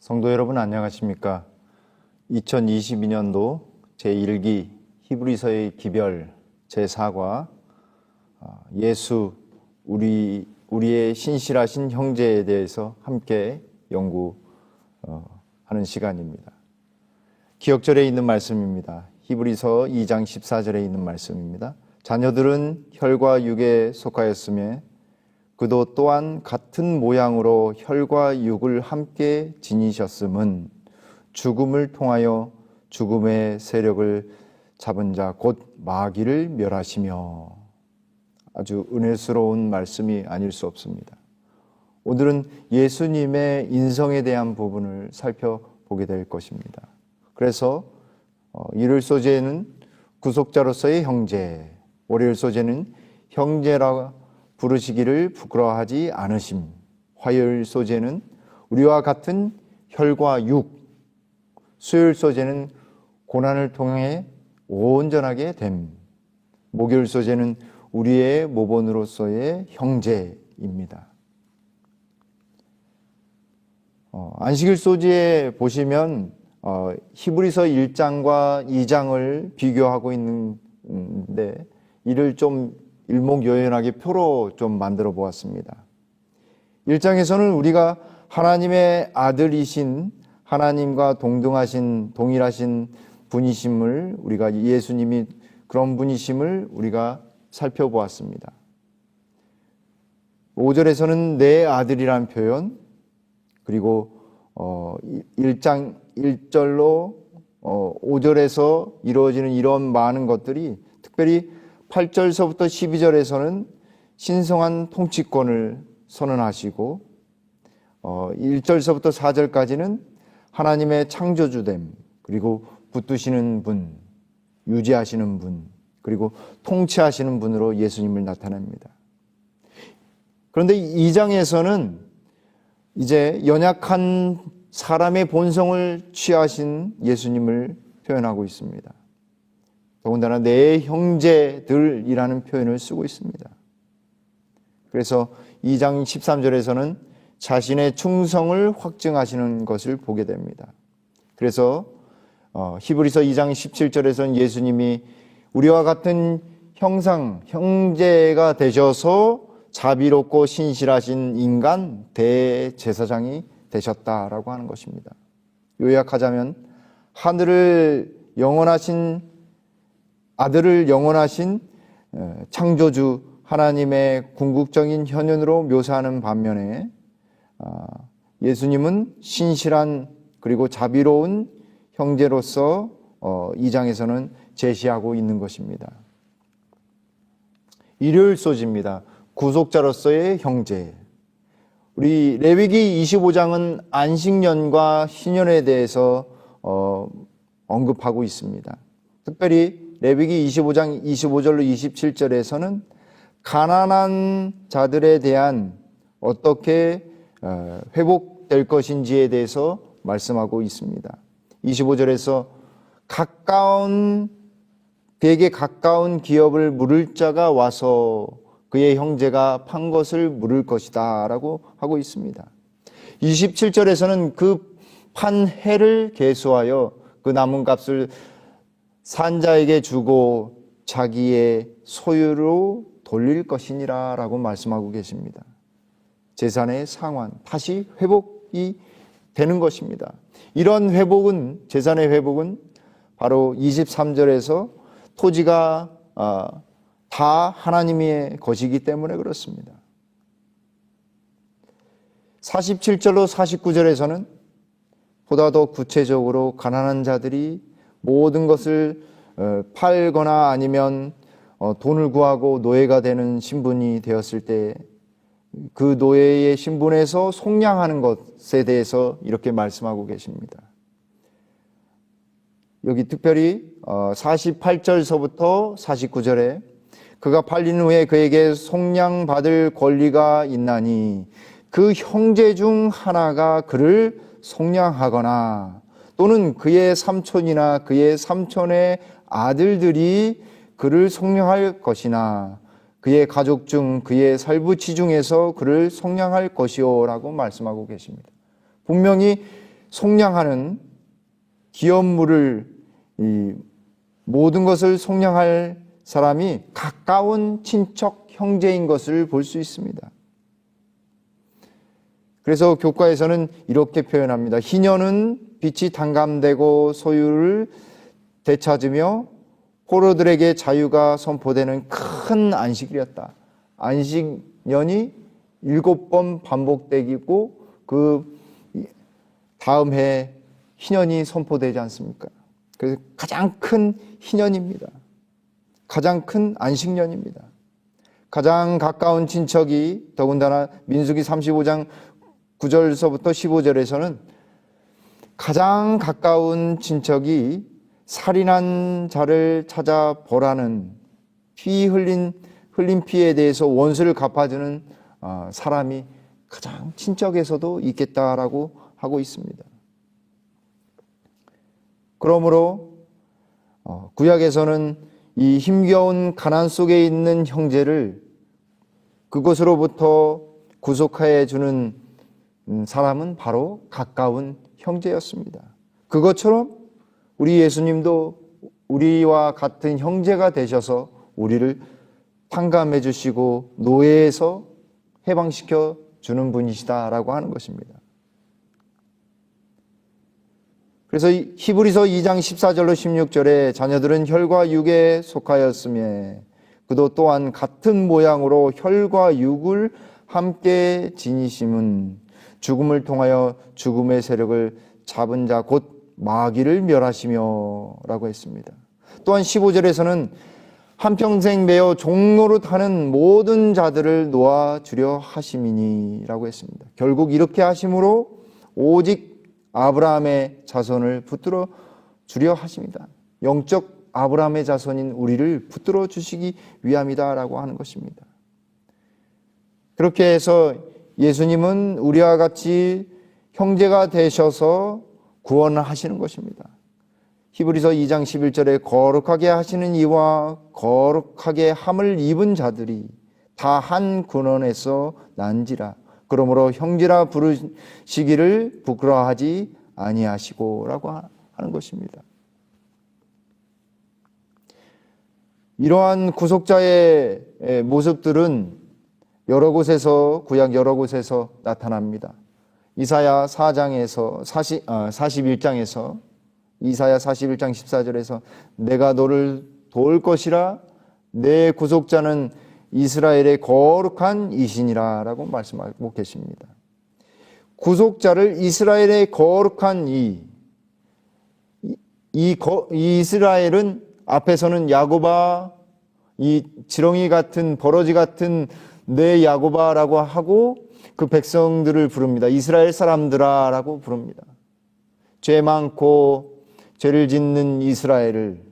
성도 여러분 안녕하십니까? 2022년도 제1기 히브리서의 기별 제4과 예수 우리의 신실하신 형제에 대해서 함께 연구하는 시간입니다. 기억절에 있는 말씀입니다. 히브리서 2장 14절에 있는 말씀입니다. 자녀들은 혈과 육에 속하였으며 그도 또한 같은 모양으로 혈과 육을 함께 지니셨음은 죽음을 통하여 죽음의 세력을 잡은 자 곧 마귀를 멸하시며. 아주 은혜스러운 말씀이 아닐 수 없습니다. 오늘은 예수님의 인성에 대한 부분을 살펴보게 될 것입니다. 그래서 일요일 소재는 구속자로서의 형제, 월요일 소재는 형제라 부르시기를 부끄러워하지 않으심, 화요일 소재는 우리와 같은 혈과 육, 수요일 소재는 고난을 통해 온전하게 됨, 목요일 소재는 우리의 모본으로서의 형제입니다. 안식일 소재에 보시면 히브리서 1장과 2장을 비교하고 있는데 이를 좀 일목요연하게 표로 좀 만들어 보았습니다. 1장에서는 우리가 하나님의 아들이신 하나님과 동일하신 분이심을 우리가 예수님이 그런 분이심을 우리가 살펴보았습니다. 5절에서는 내 아들이라는 표현, 그리고 1장 1절로 5절에서 이루어지는 이런 많은 것들이 특별히 8절서부터 12절에서는 신성한 통치권을 선언하시고 1절서부터 4절까지는 하나님의 창조주됨, 그리고 붙드시는 분, 유지하시는 분, 그리고 통치하시는 분으로 예수님을 나타냅니다. 그런데 2장에서는 이제 연약한 사람의 본성을 취하신 예수님을 표현하고 있습니다. 더군다나 내 형제들이라는 표현을 쓰고 있습니다. 그래서 2장 13절에서는 자신의 충성을 확증하시는 것을 보게 됩니다. 그래서 히브리서 2장 17절에서는 예수님이 우리와 같은 형제가 되셔서 자비롭고 신실하신 인간 대제사장이 되셨다라고 하는 것입니다. 요약하자면 아들을 영원하신 창조주 하나님의 궁극적인 현현으로 묘사하는 반면에 예수님은 신실한 그리고 자비로운 형제로서 2장에서는 제시하고 있는 것입니다. 일요일 소지입니다. 구속자로서의 형제. 우리 레위기 25장은 안식년과 희년에 대해서 언급하고 있습니다. 특별히 레위기 25장 25절로 27절에서는 가난한 자들에 대한 어떻게 회복될 것인지에 대해서 말씀하고 있습니다. 25절에서 되게 가까운 기업을 물을 자가 와서 그의 형제가 판 것을 물을 것이다 라고 하고 있습니다. 27절에서는 그 판 해를 계수하여 그 남은 값을 산자에게 주고 자기의 소유로 돌릴 것이니라 라고 말씀하고 계십니다. 재산의 상환, 다시 회복이 되는 것입니다. 이런 재산의 회복은 바로 23절에서 토지가 다 하나님의 것이기 때문에 그렇습니다. 47절로 49절에서는 보다 더 구체적으로 가난한 자들이 모든 것을 팔거나 아니면 돈을 구하고 노예가 되는 신분이 되었을 때 그 노예의 신분에서 속량하는 것에 대해서 이렇게 말씀하고 계십니다. 여기 특별히 48절서부터 49절에 그가 팔린 후에 그에게 속량받을 권리가 있나니 그 형제 중 하나가 그를 속량하거나 또는 그의 삼촌이나 그의 삼촌의 아들들이 그를 속량할 것이나 그의 가족 중 그의 살부치 중에서 그를 속량할 것이요 라고 말씀하고 계십니다. 분명히 속량하는 기업물을, 이 모든 것을 속량할 사람이 가까운 친척 형제인 것을 볼 수 있습니다. 그래서 교과에서는 이렇게 표현합니다. 희년은 빛이 단감되고 소유를 되찾으며 포로들에게 자유가 선포되는 큰 안식이었다. 안식년이 7번 반복되고 그 다음 해 희년이 선포되지 않습니까? 그래서 가장 큰 희년입니다. 가장 큰 안식년입니다. 가장 가까운 친척이, 더군다나 민수기 35장 9절서부터 15절에서는 가장 가까운 친척이 살인한 자를 찾아보라는 흘린 피에 대해서 원수를 갚아주는 사람이 가장 친척에서도 있겠다라고 하고 있습니다. 그러므로 구약에서는 이 힘겨운 가난 속에 있는 형제를 그것으로부터 구속하여 주는 사람은 바로 가까운 형제였습니다. 그것처럼 우리 예수님도 우리와 같은 형제가 되셔서 우리를 탕감해 주시고 노예에서 해방시켜 주는 분이시다라고 하는 것입니다. 그래서 히브리서 2장 14절로 16절에 자녀들은 혈과 육에 속하였으며 그도 또한 같은 모양으로 혈과 육을 함께 지니심은 죽음을 통하여 죽음의 세력을 잡은 자 곧 마귀를 멸하시며 라고 했습니다. 또한 15절에서는 한평생 매어 종노릇 하는 모든 자들을 놓아주려 하심이니 라고 했습니다. 결국 이렇게 하심으로 오직 아브라함의 자손을 붙들어 주려 하십니다. 영적 아브라함의 자손인 우리를 붙들어 주시기 위함이다 라고 하는 것입니다. 그렇게 해서 예수님은 우리와 같이 형제가 되셔서 구원을 하시는 것입니다. 히브리서 2장 11절에 거룩하게 하시는 이와 거룩하게 함을 입은 자들이 다 한 근원에서 난지라. 그러므로 형제라 부르시기를 부끄러워하지 아니하시고 라고 하는 것입니다. 이러한 구속자의 모습들은 여러 곳에서, 구약 여러 곳에서 나타납니다. 이사야 4장에서 41장에서 이사야 41장 14절에서 내가 너를 도울 것이라 내 구속자는 이스라엘의 거룩한 이신이라 라고 말씀하고 계십니다. 구속자를 이스라엘의 거룩한 이스라엘은 앞에서는 야고바, 이 지렁이 같은 버러지 같은 내 야고바라고 하고 그 백성들을 부릅니다. 이스라엘 사람들아 라고 부릅니다. 죄 많고 죄를 짓는 이스라엘을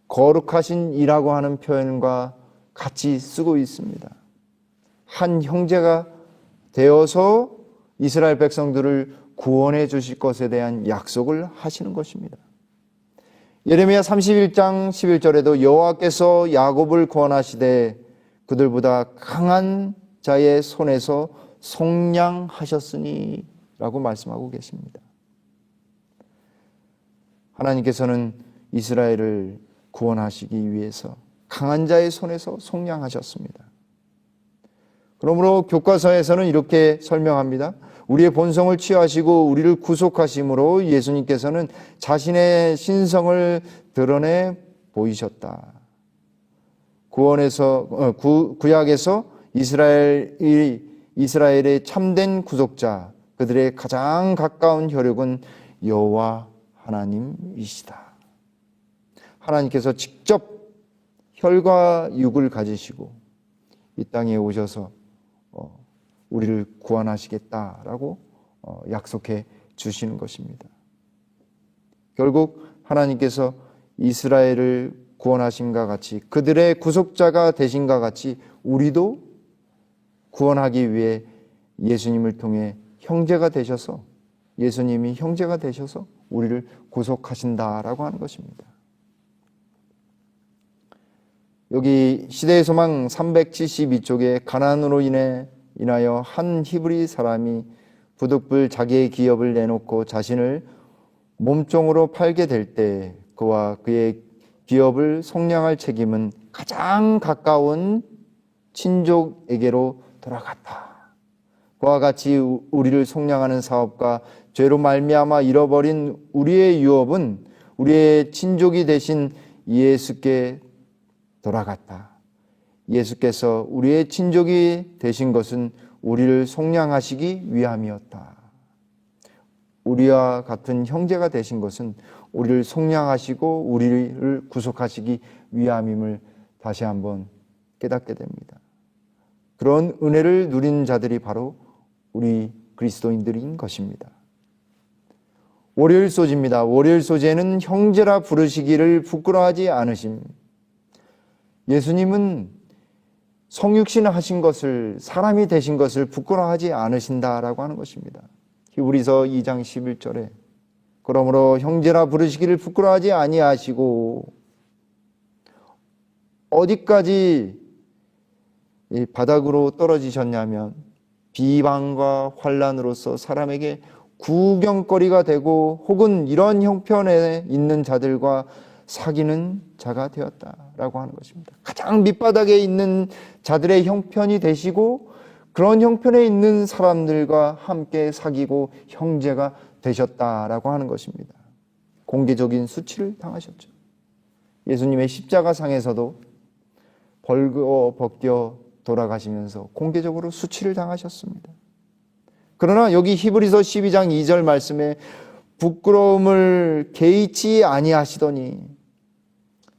거룩하신 이라고 하는 표현과 같이 쓰고 있습니다. 한 형제가 되어서 이스라엘 백성들을 구원해 주실 것에 대한 약속을 하시는 것입니다. 예레미야 31장 11절에도 여호와께서 야곱을 구원하시되 그들보다 강한 자의 손에서 속량하셨으니 라고 말씀하고 계십니다. 하나님께서는 이스라엘을 구원하시기 위해서 강한 자의 손에서 속량하셨습니다. 그러므로 교과서에서는 이렇게 설명합니다. 우리의 본성을 취하시고 우리를 구속하심으로 예수님께서는 자신의 신성을 드러내 보이셨다. 구약에서 이스라엘의 참된 구속자, 그들의 가장 가까운 혈육은 여호와 하나님이시다. 하나님께서 직접 혈과 육을 가지시고 이 땅에 오셔서 우리를 구원하시겠다라고 약속해 주시는 것입니다. 결국 하나님께서 이스라엘을 구원하심과 같이 그들의 구속자가 되신과 같이 우리도 구원하기 위해 예수님을 통해 형제가 되셔서 예수님이 형제가 되셔서 우리를 구속하신다라고 하는 것입니다. 여기 시대의 소망 372쪽에 가난으로 인하여 한 히브리 사람이 부득불 자기의 기업을 내놓고 자신을 몸종으로 팔게 될 때 그와 그의 기업을 속량할 책임은 가장 가까운 친족에게로 돌아갔다. 그와 같이 우리를 속량하는 사업과 죄로 말미암아 잃어버린 우리의 유업은 우리의 친족이 되신 예수께 돌아갔다. 예수께서 우리의 친족이 되신 것은 우리를 속량하시기 위함이었다. 우리와 같은 형제가 되신 것은 우리를 속량하시고 우리를 구속하시기 위함임을 다시 한번 깨닫게 됩니다. 그런 은혜를 누린 자들이 바로 우리 그리스도인들인 것입니다. 월요일 소지입니다. 월요일 소지에는 형제라 부르시기를 부끄러워하지 않으심. 예수님은 성육신 하신 것을, 사람이 되신 것을 부끄러워하지 않으신다라고 하는 것입니다. 히브리서 2장 11절에 그러므로 형제라 부르시기를 부끄러워하지 아니하시고, 어디까지 이 바닥으로 떨어지셨냐면 비방과 환난으로서 사람에게 구경거리가 되고 혹은 이런 형편에 있는 자들과 사귀는 자가 되었다라고 하는 것입니다. 가장 밑바닥에 있는 자들의 형편이 되시고 그런 형편에 있는 사람들과 함께 사귀고 형제가 되셨다라고 하는 것입니다. 공개적인 수치를 당하셨죠. 예수님의 십자가상에서도 벌거벗겨 돌아가시면서 공개적으로 수치를 당하셨습니다. 그러나 여기 히브리서 12장 2절 말씀에 부끄러움을 개의치 아니하시더니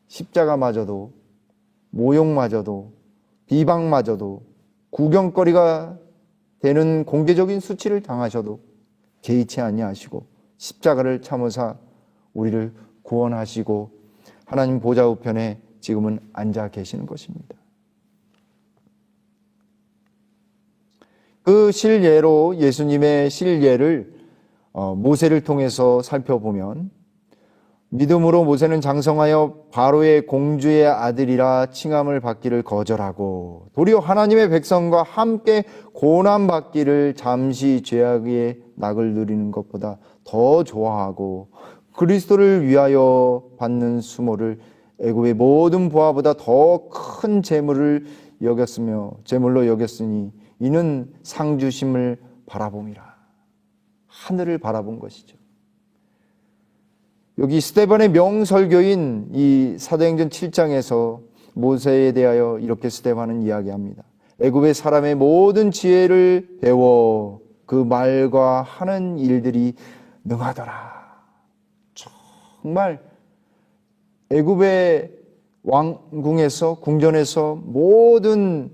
십자가마저도 모욕마저도 비방마저도 구경거리가 되는 공개적인 수치를 당하셔도 개의치 아니하시고 십자가를 참으사 우리를 구원하시고 하나님 보좌 우편에 지금은 앉아 계시는 것입니다. 그 실예로 예수님의 실예를 모세를 통해서 살펴보면 믿음으로 모세는 장성하여 바로의 공주의 아들이라 칭함을 받기를 거절하고 도리어 하나님의 백성과 함께 고난받기를 잠시 죄악의 낙을 누리는 것보다 더 좋아하고 그리스도를 위하여 받는 수모를 애굽의 모든 보화보다 더 큰 재물을 여겼으며 재물로 여겼으니 이는 상 주심을 바라봄이라. 하늘을 바라본 것이죠. 여기 스데반의 명설교인 이 사도행전 7장에서 모세에 대하여 이렇게 스데반은 이야기합니다. 애굽의 사람의 모든 지혜를 배워 그 말과 하는 일들이 능하더라. 정말 애굽의 왕궁에서 궁전에서 모든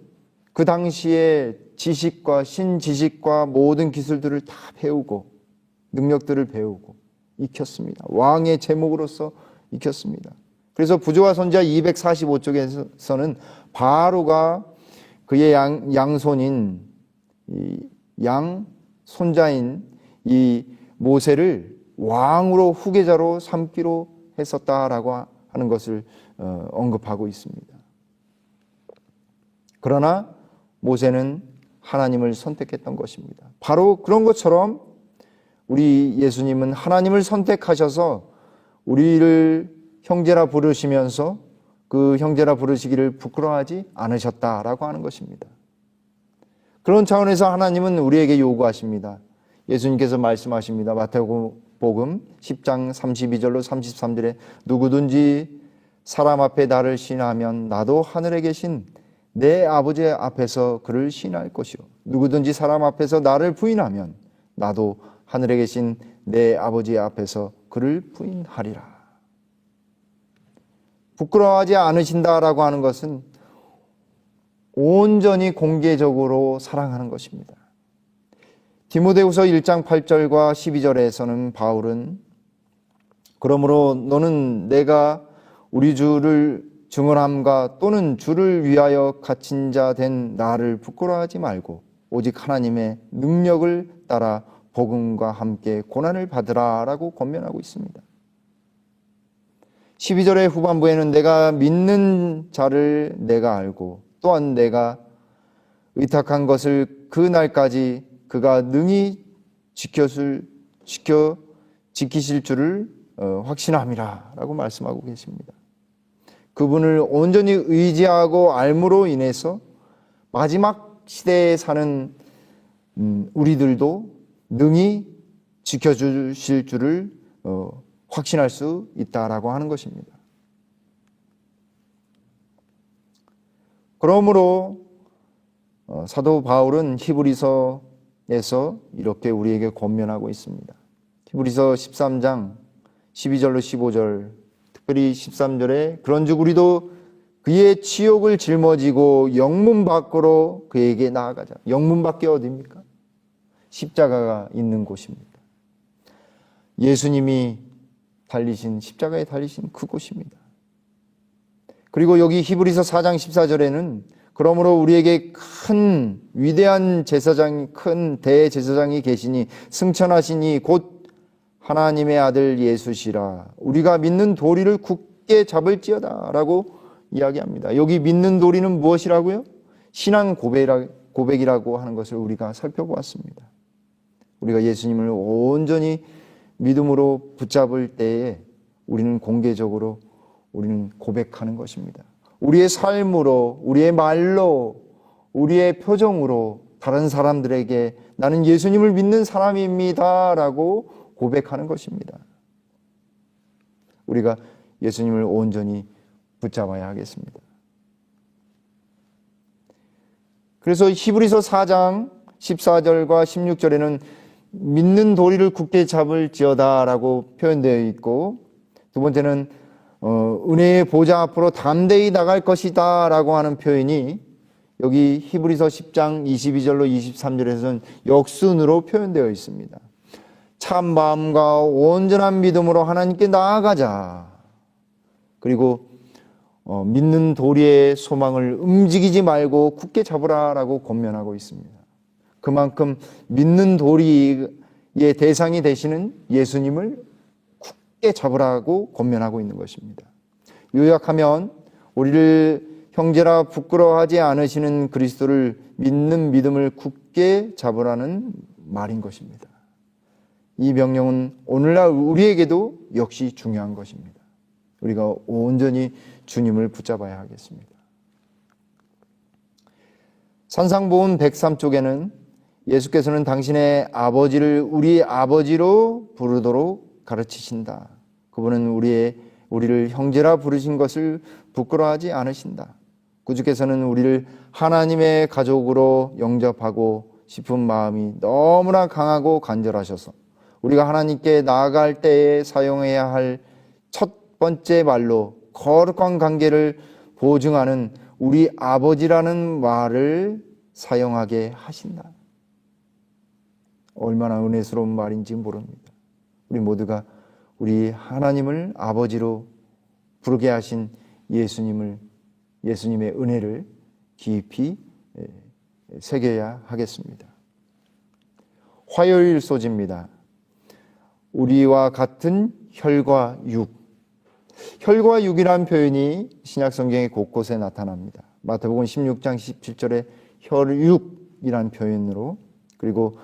그 당시의 지식과 신지식과 모든 기술들을 다 배우고 능력들을 배우고 익혔습니다. 왕의 제목으로서 익혔습니다. 그래서 부조와 선지자 245쪽에서는 바로가 그의 양손인 양손자인 이 모세를 왕으로 후계자로 삼기로 했었다라고 하는 것을 언급하고 있습니다. 그러나 모세는 하나님을 선택했던 것입니다. 바로 그런 것처럼 우리 예수님은 하나님을 선택하셔서 우리를 형제라 부르시면서 그 형제라 부르시기를 부끄러워하지 않으셨다라고 하는 것입니다. 그런 차원에서 하나님은 우리에게 요구하십니다. 예수님께서 말씀하십니다. 마태복음 10장 32절로 33절에 누구든지 사람 앞에 나를 신하면 나도 하늘에 계신 내 아버지 앞에서 그를 신할 것이요 누구든지 사람 앞에서 나를 부인하면 나도 하늘에 계신 내 아버지 앞에서 그를 부인하리라. 부끄러워하지 않으신다라고 하는 것은 온전히 공개적으로 사랑하는 것입니다. 디모데후서 1장 8절과 12절에서는 바울은 그러므로 너는 내가 우리 주를 증언함과 또는 주를 위하여 갇힌 자 된 나를 부끄러워하지 말고 오직 하나님의 능력을 따라 복음과 함께 고난을 받으라라고 권면하고 있습니다. 12절의 후반부에는 내가 믿는 자를 내가 알고 또한 내가 의탁한 것을 그 날까지 그가 능히 지키실 줄을 확신함이라 라고 말씀하고 계십니다. 그분을 온전히 의지하고 알므로 인해서 마지막 시대에 사는 우리들도 능히 지켜주실 줄을 확신할 수 있다라고 하는 것입니다. 그러므로 사도 바울은 히브리서에서 이렇게 우리에게 권면하고 있습니다. 히브리서 13장 12절로 15절, 특별히 13절에 그런즉 우리도 그의 치욕을 짊어지고 영문 밖으로 그에게 나아가자. 영문 밖에 어디입니까? 십자가가 있는 곳입니다. 예수님이 달리신, 십자가에 달리신 그곳입니다. 그리고 여기 히브리서 4장 14절에는 그러므로 우리에게 큰 위대한 제사장이, 큰 대제사장이 계시니 승천하시니 곧 하나님의 아들 예수시라. 우리가 믿는 도리를 굳게 잡을지어다 라고 이야기합니다. 여기 믿는 도리는 무엇이라고요? 신앙 고백이라고 하는 것을 우리가 살펴보았습니다. 우리가 예수님을 온전히 믿음으로 붙잡을 때에 우리는 공개적으로 우리는 고백하는 것입니다. 우리의 삶으로, 우리의 말로, 우리의 표정으로 다른 사람들에게 나는 예수님을 믿는 사람입니다 라고 고백하는 것입니다. 우리가 예수님을 온전히 붙잡아야 하겠습니다. 그래서 히브리서 4장 14절과 16절에는 믿는 도리를 굳게 잡을지어다 라고 표현되어 있고, 두 번째는 은혜의 보좌 앞으로 담대히 나갈 것이다 라고 하는 표현이 여기 히브리서 10장 22절로 23절에서는 역순으로 표현되어 있습니다. 참 마음과 온전한 믿음으로 하나님께 나아가자. 그리고 믿는 도리의 소망을 움직이지 말고 굳게 잡으라라고 권면하고 있습니다. 그만큼 믿는 도리의 대상이 되시는 예수님을 굳게 잡으라고 권면하고 있는 것입니다. 요약하면 우리를 형제라 부끄러워하지 않으시는 그리스도를 믿는 믿음을 굳게 잡으라는 말인 것입니다. 이 명령은 오늘날 우리에게도 역시 중요한 것입니다. 우리가 온전히 주님을 붙잡아야 하겠습니다. 산상보훈 103쪽에는 예수께서는 당신의 아버지를 우리 아버지로 부르도록 가르치신다. 그분은 우리를 형제라 부르신 것을 부끄러워하지 않으신다. 구주께서는 우리를 하나님의 가족으로 영접하고 싶은 마음이 너무나 강하고 간절하셔서 우리가 하나님께 나아갈 때에 사용해야 할 첫 번째 말로 거룩한 관계를 보증하는 우리 아버지라는 말을 사용하게 하신다. 얼마나 은혜스러운 말인지 모릅니다. 우리 모두가 우리 하나님을 아버지로 부르게 하신 예수님의 은혜를 깊이 새겨야 하겠습니다. 화요일 소지입니다. 우리와 같은 혈과 육. 혈과 육이라는 표현이 신약 성경의 곳곳에 나타납니다. 마태복음 16장 17절에 혈육이라는 표현으로, 그리고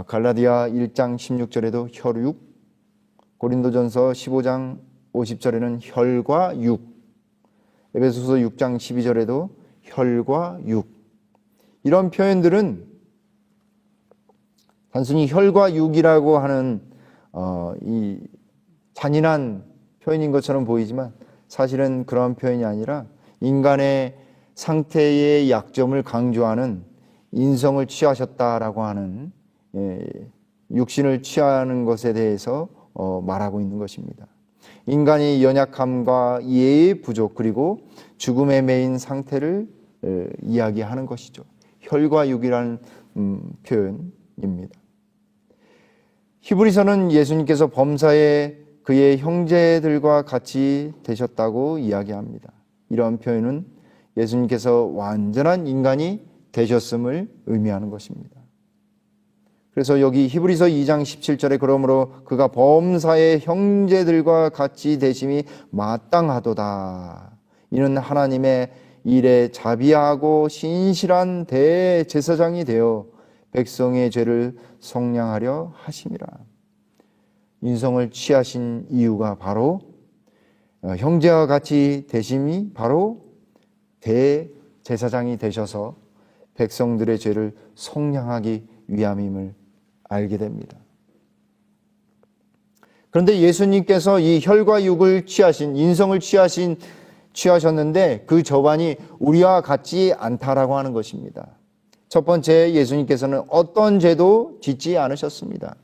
갈라디아 1장 16절에도 혈육, 고린도전서 15장 50절에는 혈과 육, 에베소서 6장 12절에도 혈과 육. 이런 표현들은 단순히 혈과 육이라고 하는 이 잔인한 표현인 것처럼 보이지만 사실은 그런 표현이 아니라 인간의 상태의 약점을 강조하는 인성을 취하셨다라고 하는 육신을 취하는 것에 대해서 말하고 있는 것입니다. 인간이 연약함과 이해의 부족 그리고 죽음에 매인 상태를 이야기하는 것이죠. 혈과 육이라는 표현입니다. 히브리서는 예수님께서 범사에 그의 형제들과 같이 되셨다고 이야기합니다. 이런 표현은 예수님께서 완전한 인간이 되셨음을 의미하는 것입니다. 그래서 여기 히브리서 2장 17절에 그러므로 그가 범사의 형제들과 같이 되심이 마땅하도다. 이는 하나님의 일에 자비하고 신실한 대제사장이 되어 백성의 죄를 속량하려 하심이라. 인성을 취하신 이유가 바로 형제와 같이 되심이 바로 대제사장이 되셔서 백성들의 죄를 속량하기 위함임을 알게 됩니다. 그런데 예수님께서 이 혈과 육을 취하신, 인성을 취하셨는데 그 저반이 우리와 같지 않다라고 하는 것입니다. 첫 번째, 예수님께서는 어떤 죄도 짓지 않으셨습니다.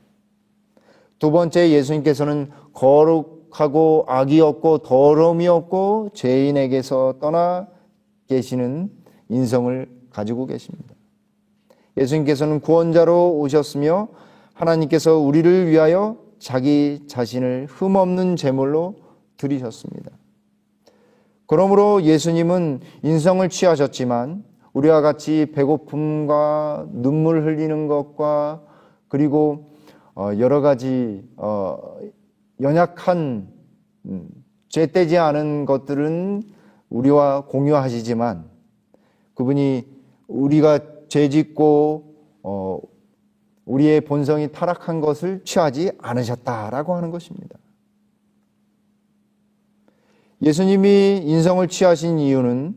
두 번째, 예수님께서는 거룩하고 악이 없고 더러움이 없고 죄인에게서 떠나 계시는 인성을 가지고 계십니다. 예수님께서는 구원자로 오셨으며 하나님께서 우리를 위하여 자기 자신을 흠없는 제물로 드리셨습니다. 그러므로 예수님은 인성을 취하셨지만 우리와 같이 배고픔과 눈물 흘리는 것과 그리고 여러 가지 연약한 죄되지 않은 것들은 우리와 공유하시지만 그분이 우리가 죄짓고 우리의 본성이 타락한 것을 취하지 않으셨다라고 하는 것입니다. 예수님이 인성을 취하신 이유는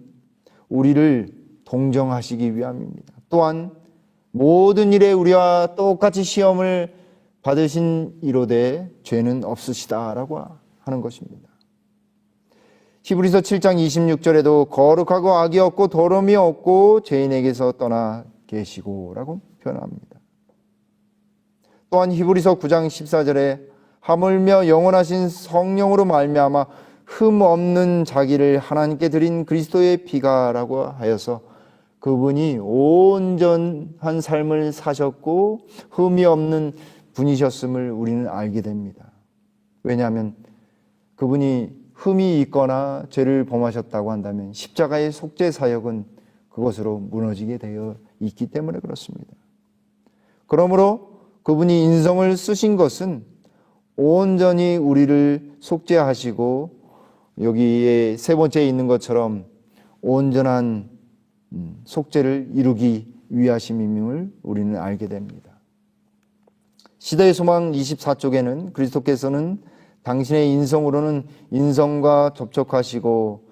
우리를 동정하시기 위함입니다. 또한 모든 일에 우리와 똑같이 시험을 받으신 이로되 죄는 없으시다라고 하는 것입니다. 히브리서 7장 26절에도 거룩하고 악이 없고 더러움이 없고 죄인에게서 떠나 계시고 라고 표현합니다. 또한 히브리서 9장 14절에 하물며 영원하신 성령으로 말미암아 흠 없는 자기를 하나님께 드린 그리스도의 피가라고 하여서 그분이 온전한 삶을 사셨고 흠이 없는 분이셨음을 우리는 알게 됩니다. 왜냐하면 그분이 흠이 있거나 죄를 범하셨다고 한다면 십자가의 속죄 사역은 그것으로 무너지게 되어 있기 때문에 그렇습니다. 그러므로 그분이 인성을 쓰신 것은 온전히 우리를 속죄하시고 여기에 세 번째에 있는 것처럼 온전한 속죄를 이루기 위하심임을 우리는 알게 됩니다. 시대의 소망 24쪽에는 그리스도께서는 당신의 인성으로는 인성과 접촉하시고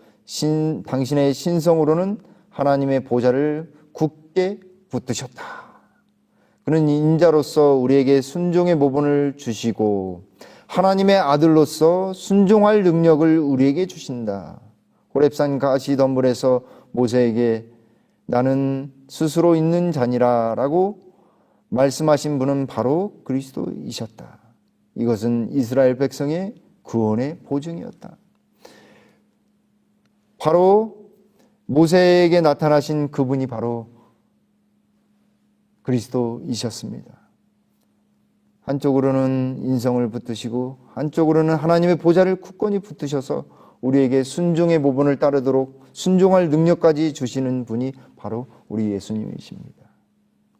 당신의 신성으로는 하나님의 보좌를 굳게 붙드셨다. 그는 인자로서 우리에게 순종의 모본을 주시고 하나님의 아들로서 순종할 능력을 우리에게 주신다. 호렙산 가시덤불에서 모세에게 나는 스스로 있는 자니라 라고 말씀하신 분은 바로 그리스도이셨다. 이것은 이스라엘 백성의 구원의 보증이었다. 바로 모세에게 나타나신 그분이 바로 그리스도이셨습니다. 한쪽으로는 인성을 붙드시고 한쪽으로는 하나님의 보좌를 굳건히 붙드셔서 우리에게 순종의 모본을 따르도록 순종할 능력까지 주시는 분이 바로 우리 예수님이십니다.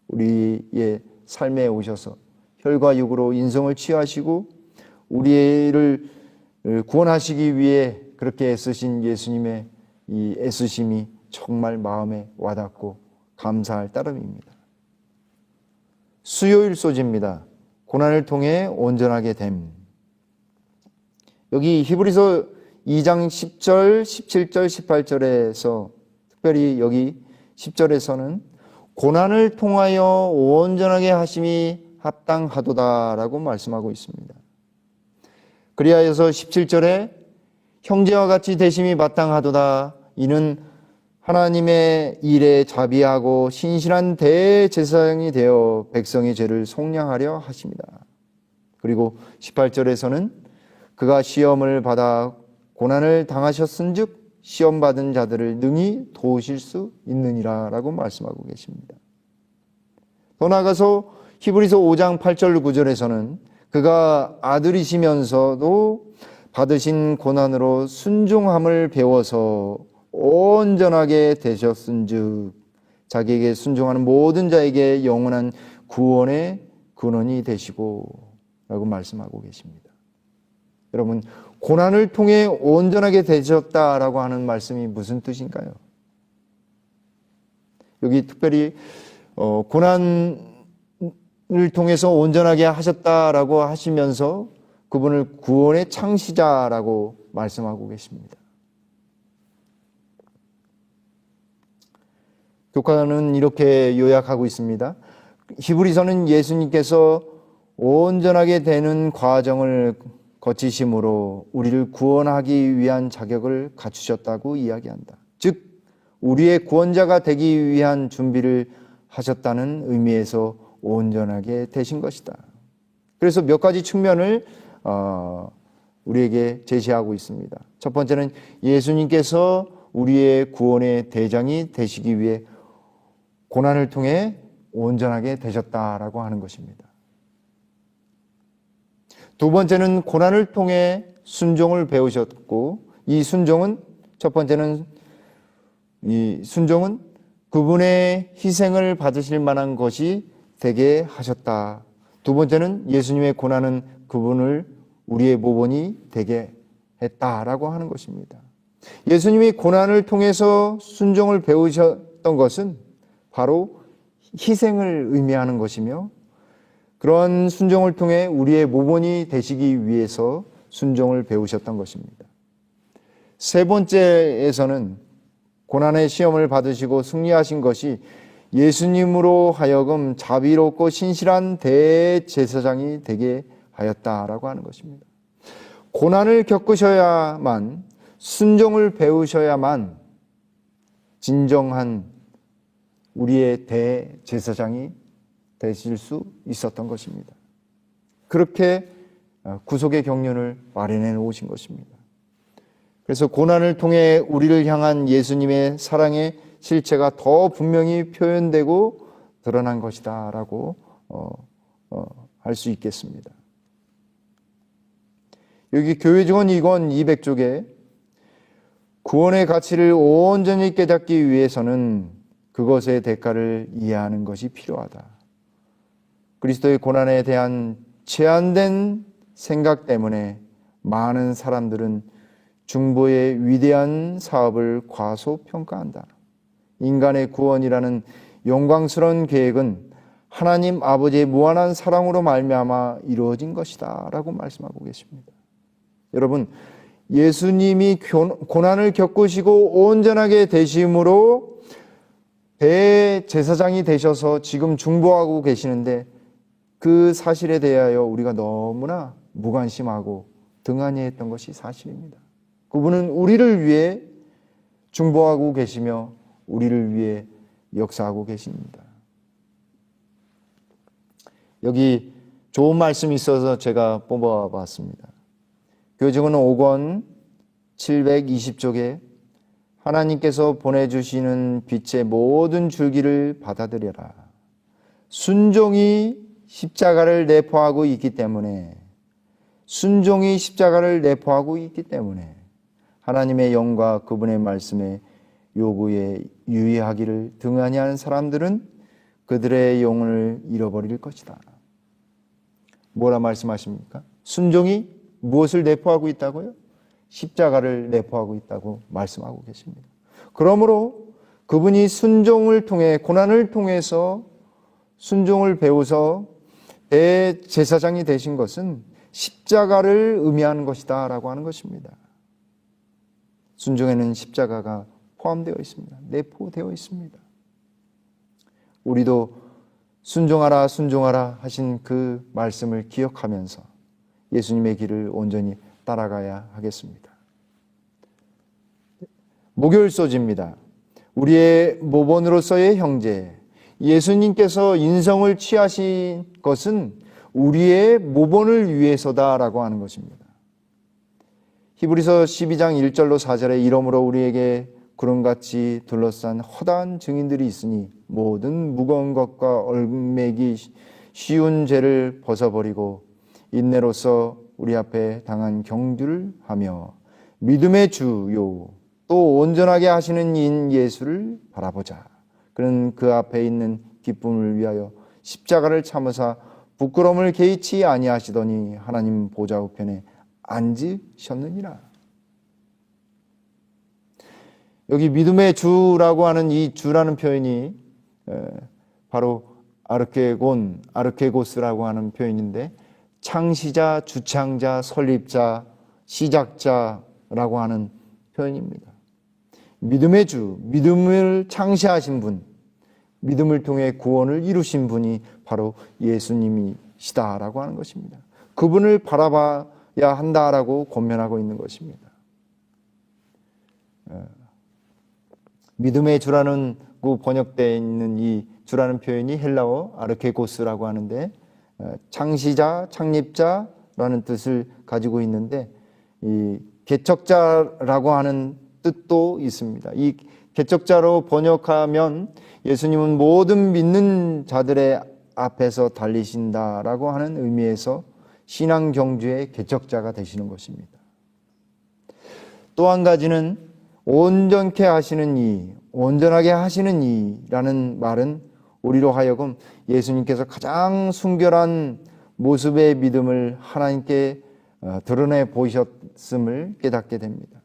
우리의 삶에 오셔서 혈과 육으로 인성을 취하시고 우리를 구원하시기 위해 그렇게 애쓰신 예수님의 이 애쓰심이 정말 마음에 와닿고 감사할 따름입니다. 수요일 소지입니다. 고난을 통해 온전하게 됨. 여기 히브리서 2장 10절, 17절, 18절에서 특별히 여기 10절에서는 고난을 통하여 온전하게 하심이 합당하도다라고 말씀하고 있습니다. 그리하여서 17절에 형제와 같이 되심이 마땅하도다. 이는 하나님의 일에 자비하고 신실한 대제사장이 되어 백성의 죄를 속량하려 하십니다. 그리고 18절에서는 그가 시험을 받아 고난을 당하셨은즉 시험받은 자들을 능히 도우실 수 있느니라 라고 말씀하고 계십니다. 더 나아가서 히브리서 5장 8절 9절에서는 그가 아들이시면서도 받으신 고난으로 순종함을 배워서 온전하게 되셨은즉 자기에게 순종하는 모든 자에게 영원한 구원의 근원이 되시고 라고 말씀하고 계십니다. 여러분, 고난을 통해 온전하게 되셨다라고 하는 말씀이 무슨 뜻인가요? 여기 특별히 고난을 통해서 온전하게 하셨다라고 하시면서 그분을 구원의 창시자라고 말씀하고 계십니다. 교과는 이렇게 요약하고 있습니다. 히브리서는 예수님께서 온전하게 되는 과정을 거치심으로 우리를 구원하기 위한 자격을 갖추셨다고 이야기한다. 즉 우리의 구원자가 되기 위한 준비를 하셨다는 의미에서 온전하게 되신 것이다. 그래서 몇 가지 측면을 우리에게 제시하고 있습니다. 첫 번째는 예수님께서 우리의 구원의 대장이 되시기 위해 고난을 통해 온전하게 되셨다라고 하는 것입니다. 두 번째는 고난을 통해 순종을 배우셨고, 이 순종은 첫 번째는 이 순종은 그분의 희생을 받으실 만한 것이 되게 하셨다. 두 번째는 예수님의 고난은 그분을 우리의 모본이 되게 했다라고 하는 것입니다. 예수님이 고난을 통해서 순종을 배우셨던 것은 바로 희생을 의미하는 것이며, 그런 순종을 통해 우리의 모본이 되시기 위해서 순종을 배우셨던 것입니다. 세 번째에서는 고난의 시험을 받으시고 승리하신 것이 예수님으로 하여금 자비롭고 신실한 대제사장이 되게 하였다라고 하는 것입니다. 고난을 겪으셔야만, 순종을 배우셔야만 진정한 우리의 대제사장이 되실 수 있었던 것입니다. 그렇게 구속의 경륜을 마련해 놓으신 것입니다. 그래서 고난을 통해 우리를 향한 예수님의 사랑의 실체가 더 분명히 표현되고 드러난 것이다 라고 할 수 있겠습니다. 여기 교회 증언 2권 200쪽에 구원의 가치를 온전히 깨닫기 위해서는 그것의 대가를 이해하는 것이 필요하다. 그리스도의 고난에 대한 제한된 생각 때문에 많은 사람들은 중보의 위대한 사업을 과소평가한다. 인간의 구원이라는 영광스러운 계획은 하나님 아버지의 무한한 사랑으로 말미암아 이루어진 것이다 라고 말씀하고 계십니다. 여러분, 예수님이 고난을 겪으시고 온전하게 되심으로 대제사장이 되셔서 지금 중보하고 계시는데, 그 사실에 대하여 우리가 너무나 무관심하고 등한히 했던 것이 사실입니다. 그분은 우리를 위해 중보하고 계시며 우리를 위해 역사하고 계십니다. 여기 좋은 말씀이 있어서 제가 뽑아봤습니다. 교증은 5권 720쪽에 하나님께서 보내주시는 빛의 모든 줄기를 받아들여라. 순종이 십자가를 내포하고 있기 때문에, 순종이 십자가를 내포하고 있기 때문에 하나님의 영과 그분의 말씀의 요구에 유의하기를 등한히 하는 사람들은 그들의 영혼을 잃어버릴 것이다. 뭐라 말씀하십니까? 순종이 무엇을 내포하고 있다고요? 십자가를 내포하고 있다고 말씀하고 계십니다. 그러므로 그분이 순종을 통해, 고난을 통해서 순종을 배워서 대제사장이 되신 것은 십자가를 의미하는 것이다 라고 하는 것입니다. 순종에는 십자가가 포함되어 있습니다. 내포되어 있습니다. 우리도 순종하라 순종하라 하신 그 말씀을 기억하면서 예수님의 길을 온전히 따라가야 하겠습니다. 목요일 소지입니다. 우리의 모본으로서의 형제, 예수님께서 인성을 취하신 것은 우리의 모본을 위해서다라고 하는 것입니다. 히브리서 12장 1절로 4절에 이러므로 우리에게 구름같이 둘러싼 허다한 증인들이 있으니 모든 무거운 것과 얽매기 쉬운 죄를 벗어버리고 인내로서 우리 앞에 당한 경주를 하며 믿음의 주요 또 온전하게 하시는 인 예수를 바라보자. 그는 그 앞에 있는 기쁨을 위하여 십자가를 참으사 부끄러움을 개의치 아니하시더니 하나님 보좌 우편에 앉으셨느니라. 여기 믿음의 주라고 하는 이 주라는 표현이 바로 아르케고스라고 하는 표현인데 창시자, 주창자, 설립자, 시작자라고 하는 표현입니다. 믿음의 주, 믿음을 창시하신 분, 믿음을 통해 구원을 이루신 분이 바로 예수님이시다라고 하는 것입니다. 그분을 바라봐야 한다라고 권면하고 있는 것입니다. 믿음의 주라는 번역되어 있는 이 주라는 표현이 헬라어 아르케고스라고 하는데 창시자, 창립자라는 뜻을 가지고 있는데 이 개척자라고 하는 뜻도 있습니다. 이 개척자로 번역하면 예수님은 모든 믿는 자들의 앞에서 달리신다라고 하는 의미에서 신앙 경주의 개척자가 되시는 것입니다. 또 한 가지는 온전케 하시는 이, 온전하게 하시는 이라는 말은 우리로 하여금 예수님께서 가장 순결한 모습의 믿음을 하나님께 드러내 보이셨음을 깨닫게 됩니다.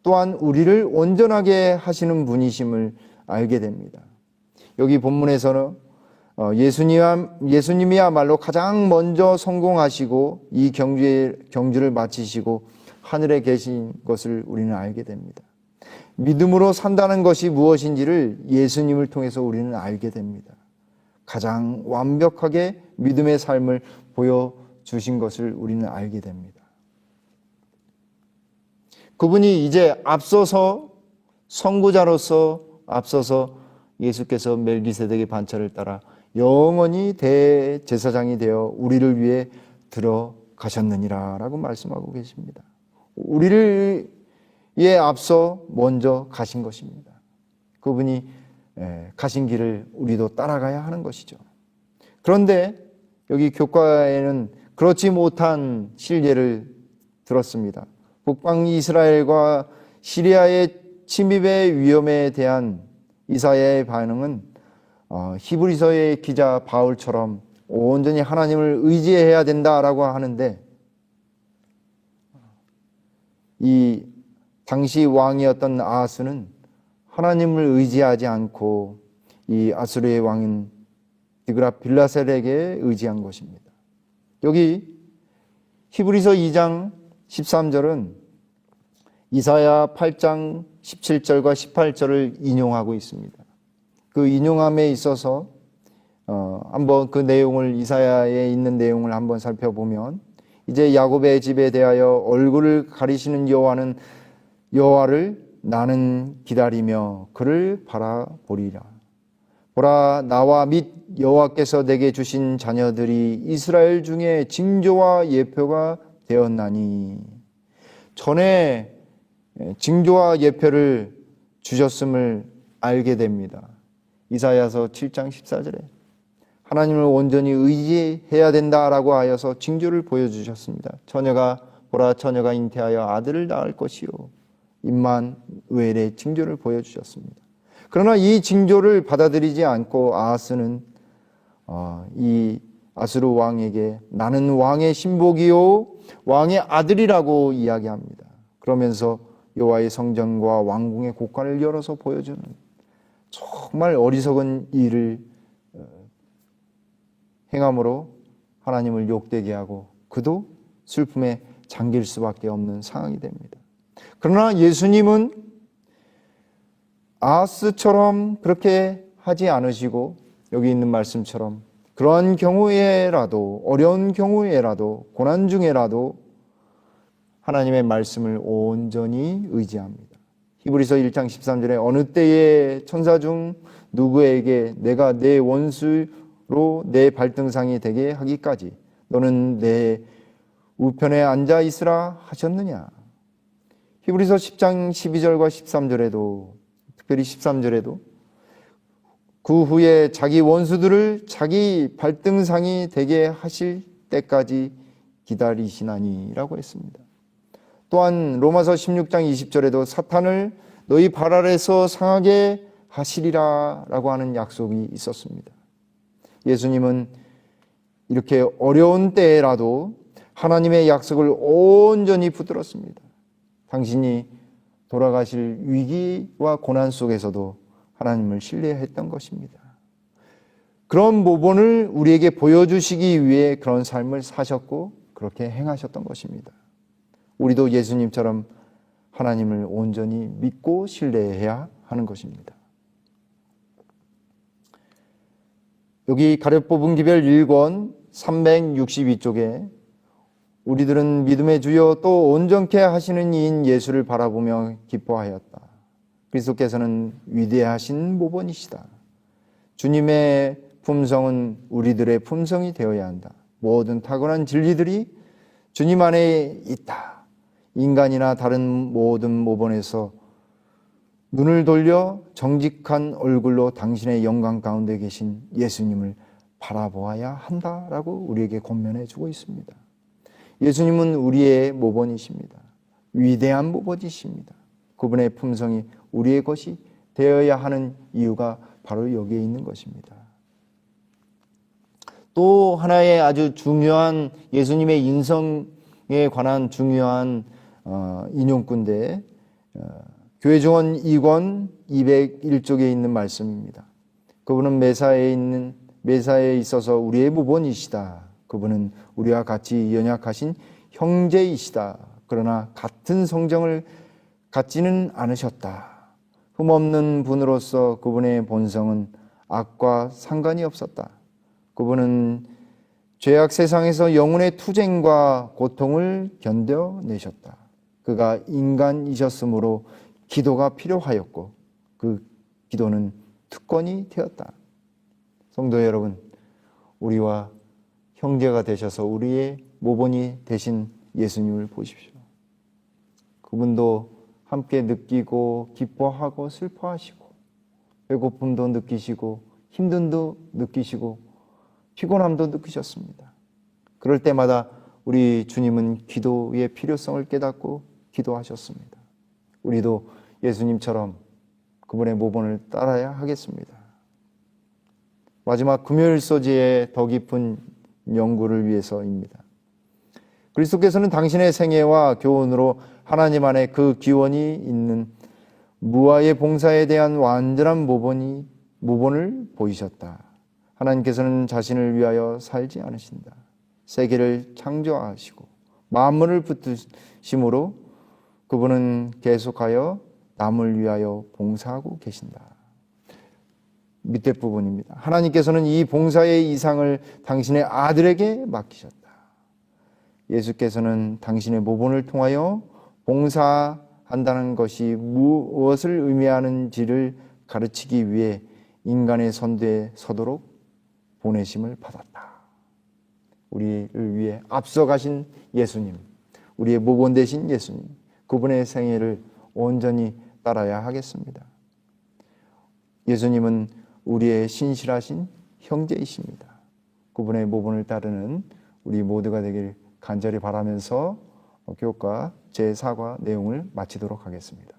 또한 우리를 온전하게 하시는 분이심을 알게 됩니다. 여기 본문에서는 예수님이야말로 가장 먼저 성공하시고 이 경주를 마치시고 하늘에 계신 것을 우리는 알게 됩니다. 믿음으로 산다는 것이 무엇인지를 예수님을 통해서 우리는 알게 됩니다. 가장 완벽하게 믿음의 삶을 보여주신 것을 우리는 알게 됩니다. 그분이 이제 앞서서 선구자로서 앞서서 예수께서 멜기세덱의 반차를 따라 영원히 대제사장이 되어 우리를 위해 들어가셨느니라 라고 말씀하고 계십니다. 우리를 위해 앞서 먼저 가신 것입니다. 그분이 가신 길을 우리도 따라가야 하는 것이죠. 그런데 여기 교과에는 그렇지 못한 실례를 들었습니다. 북방 이스라엘과 시리아의 침입의 위험에 대한 이사야의 반응은 히브리서의 기자 바울처럼 온전히 하나님을 의지해야 된다라고 하는데 이 당시 왕이었던 아하스는 하나님을 의지하지 않고 이 아수르의 왕인 디그라빌라셀에게 의지한 것입니다. 여기 히브리서 2장 13절은 이사야 8장 17절과 18절을 인용하고 있습니다. 그 인용함에 있어서 한번 그 내용을 이사야에 있는 내용을 한번 살펴보면 이제 야곱의 집에 대하여 얼굴을 가리시는 여호와를 나는 기다리며 그를 바라보리라. 보라 나와 및 여호와께서 내게 주신 자녀들이 이스라엘 중에 징조와 예표가 되었나니 전에 징조와 예표를 주셨음을 알게 됩니다. 이사야서 7장 14절에 하나님을 온전히 의지해야 된다라고 하여서 징조를 보여주셨습니다. 보라 처녀가 잉태하여 아들을 낳을 것이요 임마누엘의 징조를 보여주셨습니다. 그러나 이 징조를 받아들이지 않고 아하스는 이 아수르 왕에게 나는 왕의 신복이요 왕의 아들이라고 이야기합니다. 그러면서 여호와의 성전과 왕궁의 곳간을 열어서 보여주는 정말 어리석은 일을 행함으로 하나님을 욕되게 하고 그도 슬픔에 잠길 수밖에 없는 상황이 됩니다. 그러나 예수님은 아하스처럼 그렇게 하지 않으시고 여기 있는 말씀처럼 그러한 경우에라도 어려운 경우에라도 고난 중에라도 하나님의 말씀을 온전히 의지합니다. 히브리서 1장 13절에 어느 때에 천사 중 누구에게 내가 내 원수로 내 발등상이 되게 하기까지 너는 내 우편에 앉아 있으라 하셨느냐. 히브리서 10장 12절과 13절에도 특별히 13절에도 그 후에 자기 원수들을 자기 발등상이 되게 하실 때까지 기다리시나니라고 했습니다. 또한 로마서 16장 20절에도 사탄을 너희 발 아래서 상하게 하시리라 라고 하는 약속이 있었습니다. 예수님은 이렇게 어려운 때라도 하나님의 약속을 온전히 붙들었습니다. 당신이 돌아가실 위기와 고난 속에서도 하나님을 신뢰했던 것입니다. 그런 모본을 우리에게 보여주시기 위해 그런 삶을 사셨고 그렇게 행하셨던 것입니다. 우리도 예수님처럼 하나님을 온전히 믿고 신뢰해야 하는 것입니다. 여기 가룟 뽑은 기별 1권 362쪽에 우리들은 믿음의 주여 또 온전케 하시는 이인 예수를 바라보며 기뻐하였다. 그리스도께서는 위대하신 모본이시다. 주님의 품성은 우리들의 품성이 되어야 한다. 모든 탁월한 진리들이 주님 안에 있다. 인간이나 다른 모든 모본에서 눈을 돌려 정직한 얼굴로 당신의 영광 가운데 계신 예수님을 바라보아야 한다라고 우리에게 권면해 주고 있습니다. 예수님은 우리의 모본이십니다. 위대한 모본이십니다. 그분의 품성이 우리의 것이 되어야 하는 이유가 바로 여기에 있는 것입니다. 또 하나의 아주 중요한 예수님의 인성에 관한 중요한 인용꾼데 교회 증언 2권 201쪽에 있는 말씀입니다. 그분은 매사에 있어서 우리의 모본이시다. 그분은 우리와 같이 연약하신 형제이시다. 그러나 같은 성정을 갖지는 않으셨다. 흠없는 분으로서 그분의 본성은 악과 상관이 없었다. 그분은 죄악 세상에서 영혼의 투쟁과 고통을 견뎌내셨다. 그가 인간이셨으므로 기도가 필요하였고 그 기도는 특권이 되었다. 성도 여러분, 우리와 형제가 되셔서 우리의 모본이 되신 예수님을 보십시오. 그분도 함께 느끼고 기뻐하고 슬퍼하시고 배고픔도 느끼시고 힘듦도 느끼시고 피곤함도 느끼셨습니다. 그럴 때마다 우리 주님은 기도의 필요성을 깨닫고 기도하셨습니다. 우리도 예수님처럼 그분의 모본을 따라야 하겠습니다. 마지막 금요일 소지의 더 깊은 연구를 위해서입니다. 그리스도께서는 당신의 생애와 교훈으로 하나님 안에 그 기원이 있는 무아의 봉사에 대한 완전한 모본을 보이셨다. 하나님께서는 자신을 위하여 살지 않으신다. 세계를 창조하시고 만물을 붙드심으로 그분은 계속하여 남을 위하여 봉사하고 계신다. 밑에 부분입니다. 하나님께서는 이 봉사의 이상을 당신의 아들에게 맡기셨다. 예수께서는 당신의 모본을 통하여 봉사한다는 것이 무엇을 의미하는지를 가르치기 위해 인간의 선대에 서도록 보내심을 받았다. 우리를 위해 앞서가신 예수님, 우리의 모본 되신 예수님, 그분의 생애를 온전히 따라야 하겠습니다. 예수님은 우리의 신실하신 형제이십니다. 그분의 모본을 따르는 우리 모두가 되길 간절히 바라면서 교과 제4과 내용을 마치도록 하겠습니다.